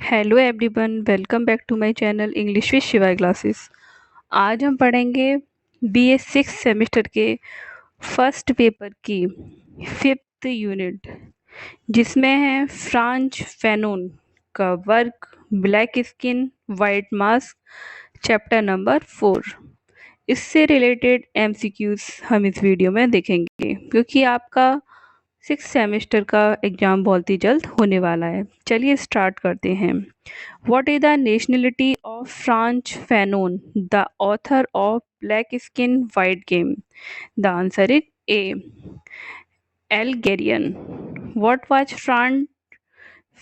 Hello everyone, welcome back to my channel English with Shivay classes. आज हम पढ़ेंगे BA six semester के first paper की फिफ्थ यूनिट, जिसमें है फ्रांच फैनोन का work black skin white mask, chapter number 4। इससे रिलेटेड एमसीक्यूज हम इस वीडियो में देखेंगे, क्योंकि आपका सिक्स सेमेस्टर का एग्ज़ाम बहुत ही जल्द होने वाला है। चलिए स्टार्ट करते हैं। What is the nationality of Franz Fanon, the author of Black Skin White Game? The answer is A. Algerian. What was Franz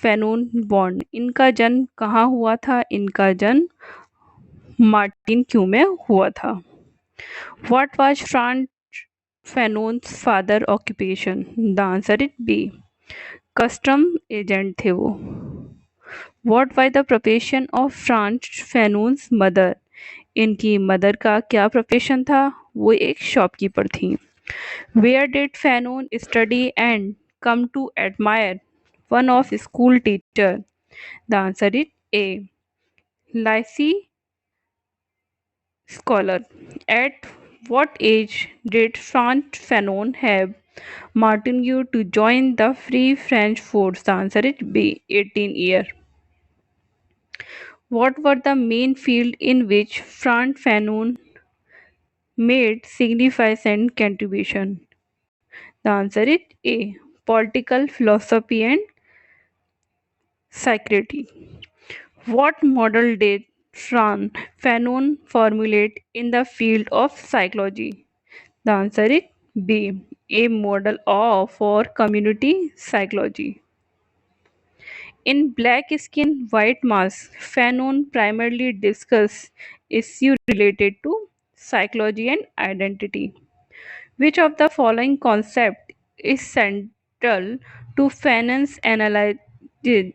Fanon born? इनका जन्म कहाँ हुआ था? इनका जन्म मार्टिन क्यू में हुआ था। What was Franz Fanon's father occupation? The answer is B. Custom agent थे वो। What was the profession of Franz Fanon's mother? इनकी मदर का क्या प्रोफेशन था? वो एक शॉपकीपर थी। Where did Fanon study and come to admire one of school teacher? The answer is A. Lycée scholar. At what age did Franz Fanon have Martinique to join the Free French Force? The answer is B. 18 years. What were the main fields in which Franz Fanon made significant contribution? The answer is A. Political philosophy and psychiatry. What model did Franz Fanon formulate in the field of psychology? The answer is B. A model for community psychology. In Black Skin, White Mask, Fanon primarily discussed issues related to psychology and identity. Which of the following concept is central to Fanon's analysis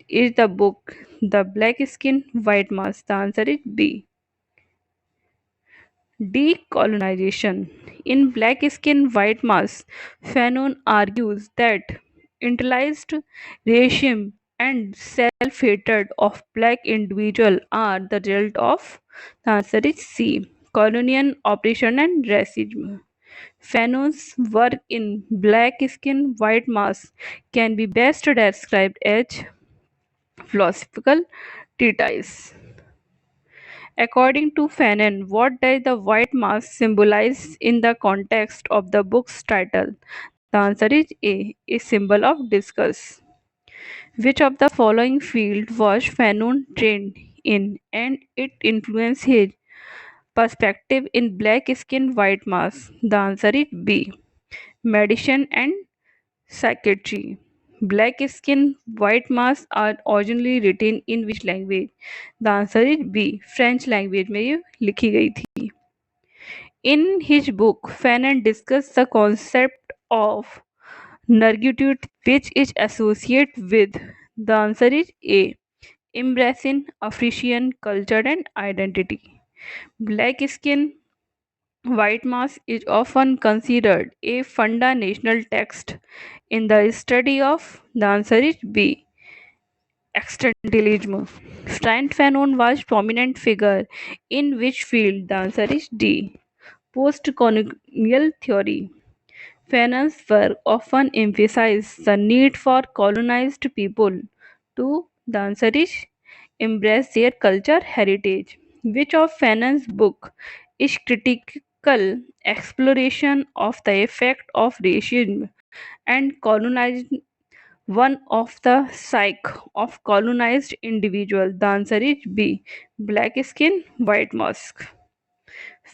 is the book The Black Skin, White Mask? The answer is B. Decolonization. In Black Skin, White Mask, Fanon argues that internalized racism and self-hatred of black individuals are the result of, the answer is C, colonial oppression and racism. Fanon's work in Black Skin, White Mask can be best described as philosophical treatise. According to Fanon, what does the white mask symbolize in the context of the book's title? The answer is A symbol of disgust. Which of the following field was Fanon trained in and it influenced his perspective in Black Skin, White Mask? The answer is B. Medicine and psychiatry. Black Skin, White Mask are originally written in which language? The answer is B. French language में ये लिखी गई थी. In his book, Fanon discussed the concept of negritude, which is associated with, the answer is A. Embracing African culture and identity. Black Skin, White Mask is often considered a foundational text in the study of, the answer is B. Existentialism. Franz Fanon was prominent figure in which field? The answer is D. Post-colonial theory. Fanon's work often emphasized the need for colonized people to, the answer is, embrace their culture heritage. Which of Fanon's book is critical exploration of the effect of racism and colonization one of the psyche of colonized individual? The answer is B. Black Skin, White Mask.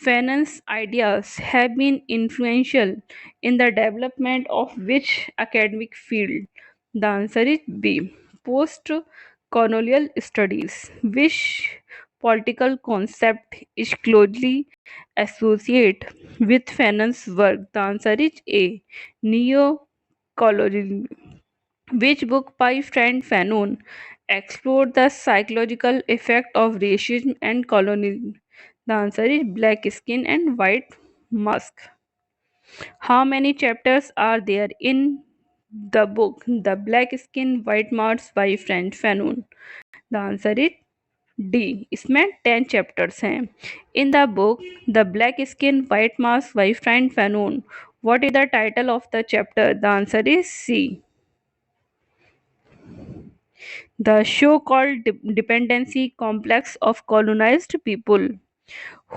Fanon's ideas have been influential in the development of which academic field? The answer is B. Post-colonial studies. Which political concept is closely associated with Fanon's work? The answer is A. Neo-colonialism. Which book by Franz Fanon explored the psychological effect of racism and colonialism? The answer is Black Skin and White Mask. How many chapters are there in the book The Black Skin, White Mask by Franz Fanon? The answer is D. इसमें 10 chapters हैं। In the book the black skin white mask by Frantz Fanon, what is the title of the chapter? The answer is C. The show called Dependency Complex of Colonized People.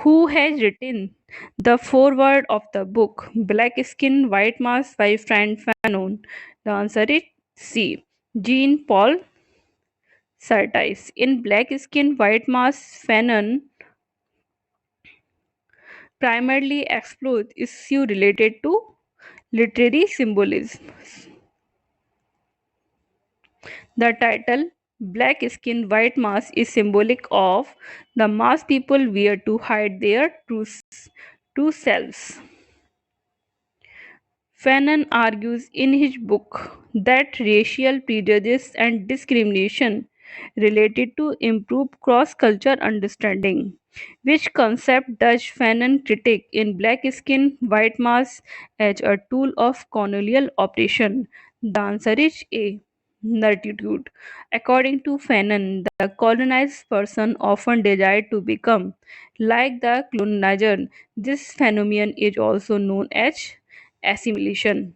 Who has written the foreword of the book Black Skin, White Mask by Frank Fanon? The answer is C. Jean Paul Surtees. In Black Skin, White Mask, Fanon primarily explores issues related to literary symbolism. The title Black Skin White Mask is symbolic of the mask people wear to hide their true selves. Fanon argues in his book that racial prejudice and discrimination related to improve cross-cultural understanding, which concept does Fanon critique in Black Skin, White Mask as a tool of colonial oppression? The answer is A. Nurtitude. According to Fanon, the colonized person often desired to become like the colonizer. This phenomenon is also known as assimilation.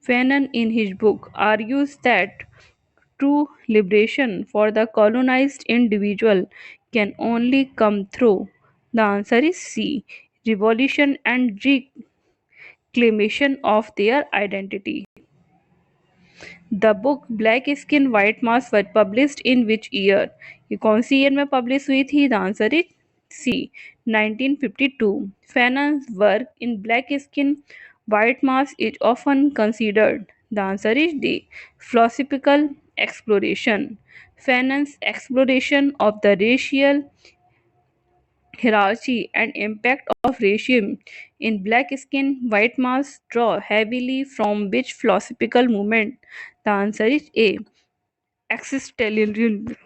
Fanon in his book argues that true liberation for the colonized individual can only come through. The answer is C. Revolution and reclamation of their identity. The book black skin white mask was published in which year? ये कौन सी year में publish हुई थी? The answer is C 1952. Fanon's work in Black Skin White Mask is often considered, the answer is D, philosophical exploration. Fanon's exploration of the racial hierarchy and impact of racism in Black Skin White Mask draw heavily from which philosophical movement? The answer is A. Existentialism.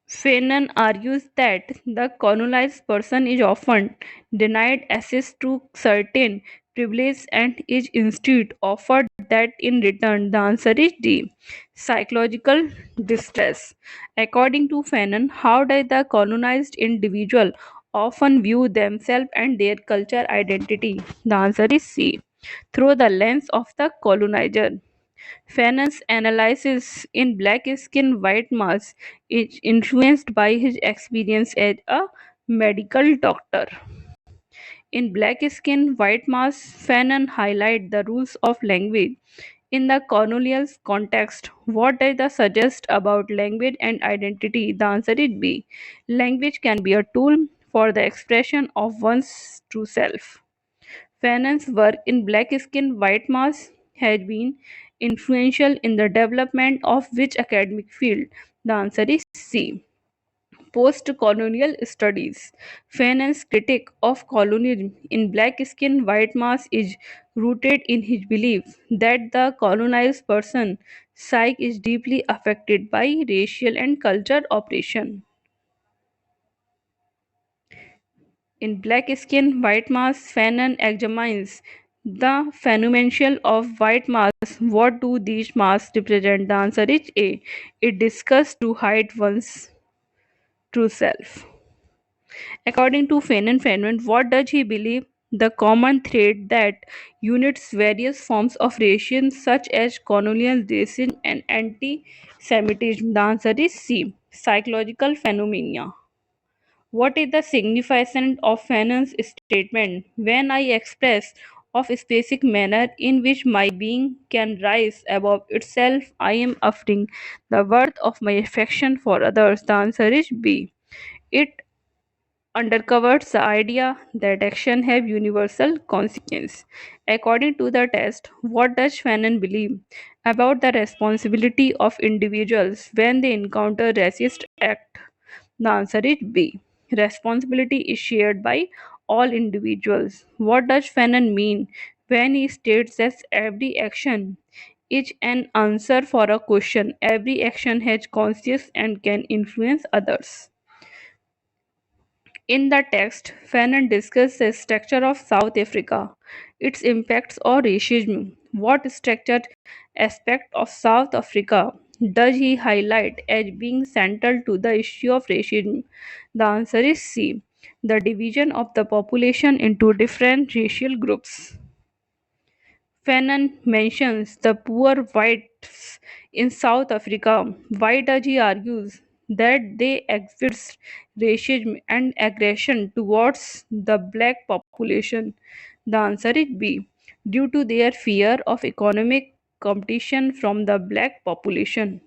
Fanon argues that the colonized person is often denied access to certain privileges and is instead offered that in return. The answer is D. Psychological distress. According to Fanon, how does the colonized individual often view themselves and their culture identity? The answer is C. Through the lens of the colonizer. Fanon's analysis in Black Skin White Mask is influenced by his experience as a medical doctor. In Black Skin White Mask, Fanon highlights the rules of language in the colonial context. What does that suggest about language and identity? The answer is B. Language can be a tool for the expression of one's true self. Fanon's work in Black Skin White Mask has been influential in the development of which academic field? The answer is C. Post-colonial studies. Fanon's critique of colonialism in Black Skin White Mask is rooted in his belief that the colonized person psyche is deeply affected by racial and cultural oppression. In Black Skin, White Mask, Fanon examines the phenomenon of white masks. What do these masks represent? The answer is A. It discussed to hide one's true self. According to Fanon, what does he believe? The common thread that unites various forms of racism such as colonial racism and anti-Semitism. The answer is C. Psychological phenomena. What is the significance of Fanon's statement? When I express of a specific manner in which my being can rise above itself, I am affirming the worth of my affection for others. The answer is B. It undercovers the idea that action have universal consequence. According to the test, what does Fanon believe about the responsibility of individuals when they encounter racist act? The answer is B. Responsibility is shared by all individuals. What does Fanon mean when he states that every action is an answer for a question? Every action has conscience and can influence others. In the text, Fanon discusses the structure of South Africa, its impacts on racism. What structured aspect of South Africa does he highlight as being central to the issue of racism? The answer is C. The division of the population into different racial groups. Fanon mentions the poor whites in South Africa. Why does he argue that they exhibit racism and aggression towards the black population? The answer is B. Due to their fear of economic competition from the black population.